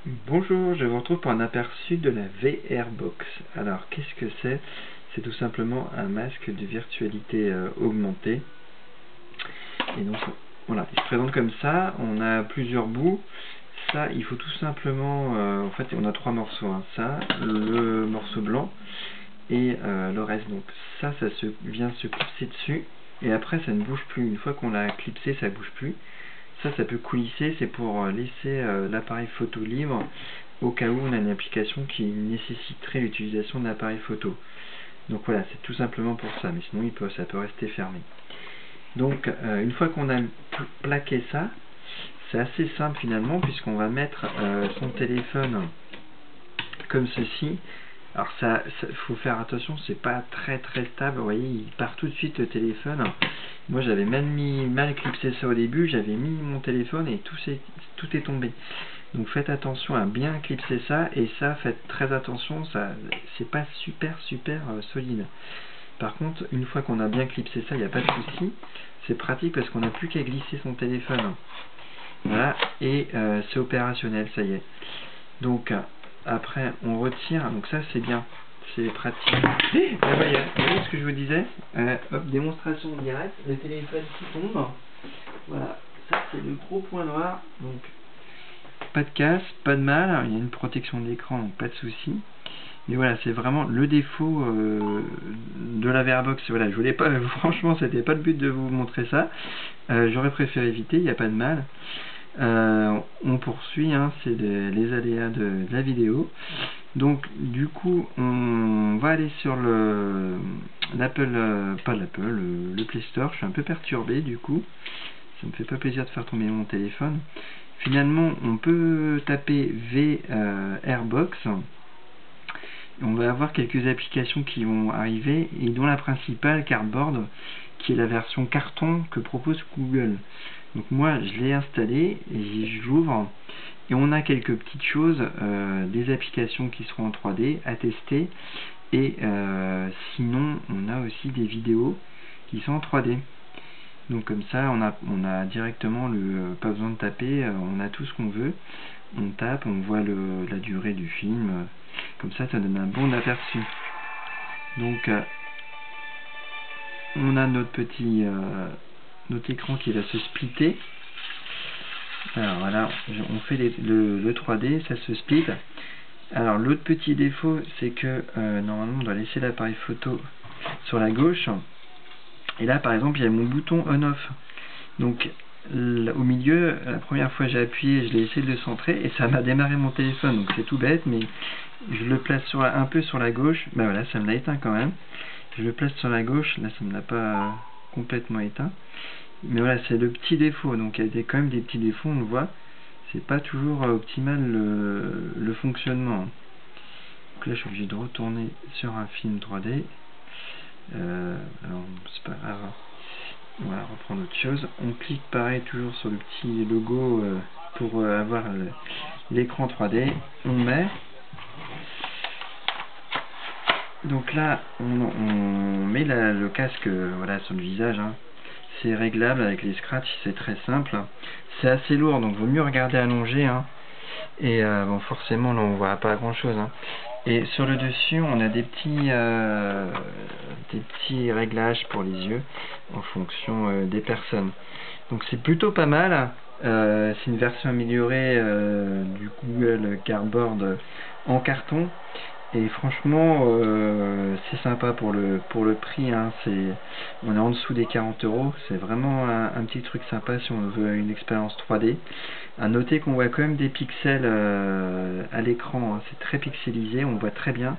Bonjour, je vous retrouve pour un aperçu de la VRBox. Alors, qu'est-ce que c'est? C'est tout simplement un masque de virtualité augmentée. Et donc, voilà, il se présente comme ça. On a plusieurs bouts. Ça, il faut tout simplement... en fait, on a trois morceaux. Hein. Ça, le morceau blanc et le reste. Donc, ça vient se clipser dessus. Et après, ça ne bouge plus. Une fois qu'on l'a clipsé, ça ne bouge plus. Ça peut coulisser, c'est pour laisser l'appareil photo libre au cas où on a une application qui nécessiterait l'utilisation de l'appareil photo. Donc voilà, c'est tout simplement pour ça, mais sinon ça peut rester fermé. Donc une fois qu'on a plaqué ça, c'est assez simple finalement, puisqu'on va mettre son téléphone comme ceci. Alors ça faut faire attention, c'est pas très stable, vous voyez, il part tout de suite le téléphone. Moi j'avais mal clipsé ça au début, j'avais mis mon téléphone et tout est tombé. Donc faites attention à bien clipser ça, et ça faites très attention, ça c'est pas super solide. Par contre, une fois qu'on a bien clipsé ça, il n'y a pas de souci, c'est pratique parce qu'on n'a plus qu'à glisser son téléphone. Voilà, et c'est opérationnel, ça y est. Donc après on retire, donc ça c'est bien, c'est pratique. Et vous voyez ce que je vous disais, hop, démonstration directe, le téléphone qui tombe, voilà, ça c'est le gros point noir, donc pas de casse, pas de mal, il y a une protection de l'écran, donc pas de souci. Mais voilà, c'est vraiment le défaut de la VRBox. Voilà, je voulais pas, franchement, c'était pas le but de vous montrer ça. J'aurais préféré éviter, il n'y a pas de mal. On poursuit, hein, c'est les aléas de la vidéo. Donc du coup on va aller sur le Play Store. Je suis un peu perturbé du coup, ça me fait pas plaisir de faire tomber mon téléphone. Finalement on peut taper VRBox. On va avoir quelques applications qui vont arriver, et dont la principale, Cardboard, qui est la version carton que propose Google. Donc moi je l'ai installé et je l'ouvre, et on a quelques petites choses, des applications qui seront en 3D à tester, et sinon on a aussi des vidéos qui sont en 3D. Donc comme ça on a directement pas besoin de taper, on a tout ce qu'on veut, on tape, on voit la durée du film, comme ça donne un bon aperçu. Donc on a notre écran qui va se splitter. Alors voilà, on fait le 3D, ça se split. Alors l'autre petit défaut, c'est que normalement on doit laisser l'appareil photo sur la gauche, et là par exemple il y a mon bouton on-off. Donc au milieu, la première fois j'ai appuyé, je l'ai essayé de le centrer et ça m'a démarré mon téléphone, donc c'est tout bête, mais je le place un peu sur la gauche. Ben voilà, ça me l'a éteint quand même. Je le place sur la gauche, là ça me l'a pas complètement éteint, mais voilà, c'est le petit défaut. Donc il y a quand même des petits défauts, on le voit, c'est pas toujours optimal le fonctionnement. Donc là je suis obligé de retourner sur un film 3D. Alors c'est pas grave, on va reprendre autre chose. On clique pareil toujours sur le petit logo pour avoir l'écran 3D. On met. Donc là on met le casque voilà, sur le visage. Hein. C'est réglable avec les scratchs, c'est très simple. C'est assez lourd, donc vaut mieux regarder allongé. Hein. Et bon, forcément là on voit pas grand chose. Hein. Et sur le dessus on a des petits réglages pour les yeux en fonction des personnes. Donc c'est plutôt pas mal. C'est une version améliorée du Google Cardboard en carton. Et franchement c'est sympa pour le prix. Hein. On est en dessous des 40 €. C'est vraiment un petit truc sympa si on veut une expérience 3D. À noter qu'on voit quand même des pixels à l'écran. Hein. C'est très pixelisé, on voit très bien.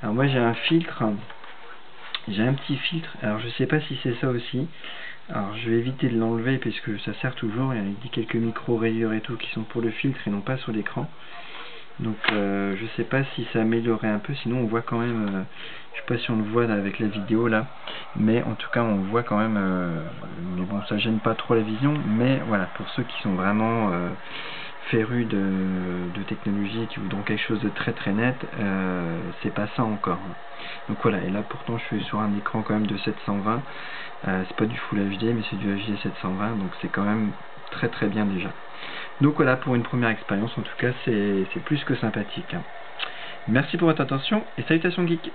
Alors moi j'ai un filtre. J'ai un petit filtre, alors je sais pas si c'est ça aussi. Alors je vais éviter de l'enlever puisque ça sert toujours. Il y a quelques micro rayures et tout qui sont pour le filtre et non pas sur l'écran. Donc je sais pas si ça améliorerait un peu, sinon on voit quand même, je sais pas si on le voit avec la vidéo là, mais en tout cas on voit quand même, mais bon ça gêne pas trop la vision, mais voilà, pour ceux qui sont vraiment férus de technologie et qui voudront quelque chose de très net, c'est pas ça encore. Donc voilà, et là pourtant je suis sur un écran quand même de 720, c'est pas du Full HD mais c'est du HD 720, donc c'est quand même très très bien déjà. Donc voilà pour une première expérience, en tout cas c'est plus que sympathique. Merci pour votre attention et salutations geeks.